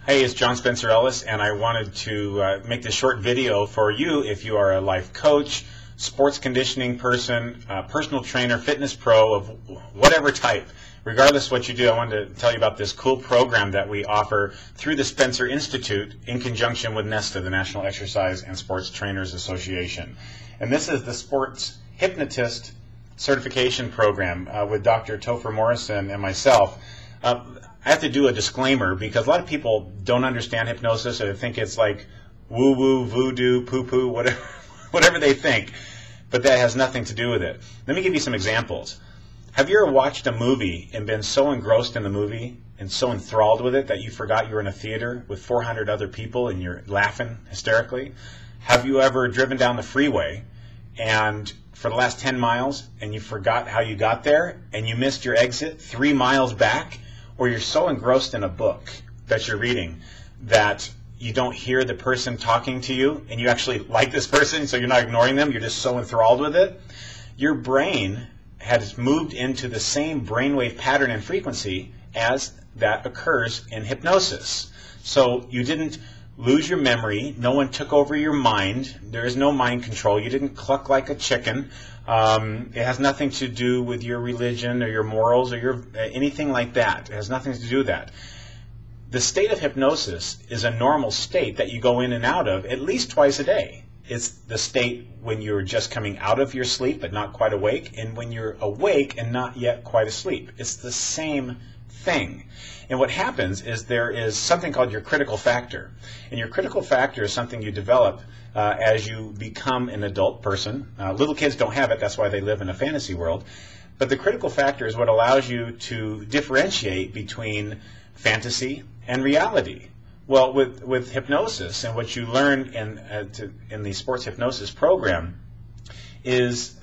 Hey, it's John Spencer Ellis, and I wanted to make this short video for you if you are a life coach, sports conditioning person, personal trainer, fitness pro of whatever type. Regardless of what you do, I wanted to tell you about this cool program that we offer through the Spencer Institute in conjunction with NESTA, the National Exercise and Sports Trainers Association. And this is the Sports Hypnotist Certification Program with Dr. Topher Morrison and myself. I have to do a disclaimer because a lot of people don't understand hypnosis, or they think it's like woo-woo, voodoo, poo-poo, whatever they think. But that has nothing to do with it. Let me give you some examples. Have you ever watched a movie and been so engrossed in the movie and so enthralled with it that you forgot you were in a theater with 400 other people and you're laughing hysterically? Have you ever driven down the freeway and for the last 10 miles and you forgot how you got there and you missed your exit 3 miles back? Or you're so engrossed in a book that you're reading that you don't hear the person talking to you and you actually like this person, so you're not ignoring them, you're just so enthralled with it. Your brain has moved into the same brainwave pattern and frequency as that occurs in hypnosis. So you didn't lose your memory, no one took over your mind, there is no mind control, you didn't cluck like a chicken. It has nothing to do with your religion or your morals or your anything like that. It has nothing to do with that. The state of hypnosis is a normal state that you go in and out of at least twice a day. It's the state when you're just coming out of your sleep but not quite awake, and when you're awake and not yet quite asleep. It's the same thing. And what happens is there is something called your critical factor. And your critical factor is something you develop as you become an adult person. Little kids don't have it, that's why they live in a fantasy world. But the critical factor is what allows you to differentiate between fantasy and reality. Well, with hypnosis, and what you learn in the sports hypnosis program is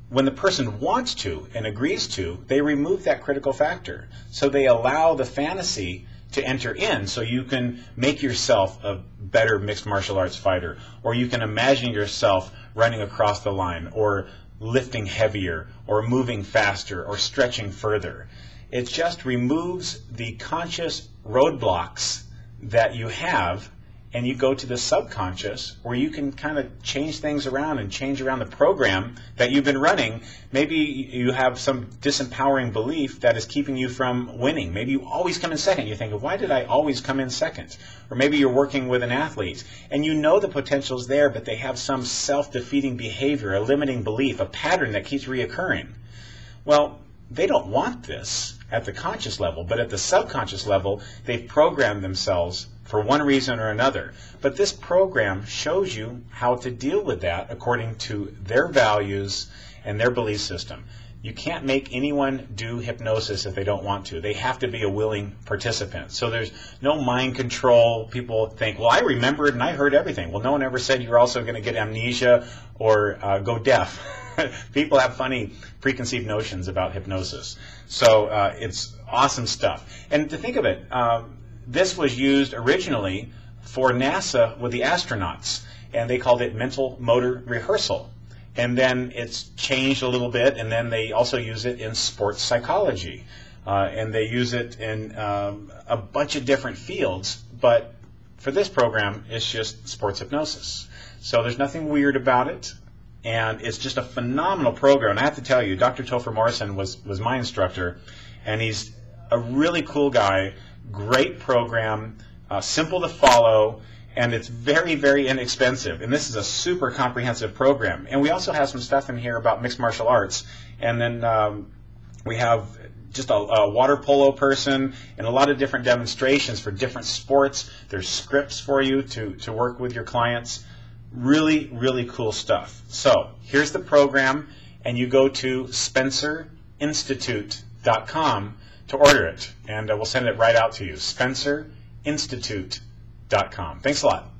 when the person wants to and agrees to, they remove that critical factor. So they allow the fantasy to enter in, so you can make yourself a better mixed martial arts fighter, or you can imagine yourself running across the line, or lifting heavier, or moving faster, or stretching further. It just removes the conscious roadblocks that you have, and you go to the subconscious where you can kind of change things around and change around the program that you've been running. Maybe you have some disempowering belief that is keeping you from winning. Maybe you always come in second. You think, why did I always come in second? Or maybe you're working with an athlete and you know the potential's there, but they have some self-defeating behavior, a limiting belief, a pattern that keeps reoccurring. Well, they don't want this at the conscious level, but at the subconscious level, they've programmed themselves for one reason or another. But this program shows you how to deal with that according to their values and their belief system. You can't make anyone do hypnosis if they don't want to. They have to be a willing participant. So there's no mind control. People think, well, I remembered and I heard everything. Well, no one ever said you're also going to get amnesia or go deaf. People have funny preconceived notions about hypnosis. So it's awesome stuff. And to think of it, this was used originally for NASA with the astronauts, and they called it mental motor rehearsal. And then it's changed a little bit, and then they also use it in sports psychology. And they use it in a bunch of different fields, but for this program, it's just sports hypnosis. So there's nothing weird about it, and it's just a phenomenal program. And I have to tell you, Dr. Topher Morrison was my instructor, and he's a really cool guy. Great program, simple to follow, and it's very, very inexpensive. And this is a super comprehensive program. And we also have some stuff in here about mixed martial arts. And then we have just a water polo person and a lot of different demonstrations for different sports. There's scripts for you to work with your clients. Really, really cool stuff. So here's the program, and you go to SpencerInstitute.com to order it, and we'll send it right out to you. SpencerInstitute.com. Thanks a lot.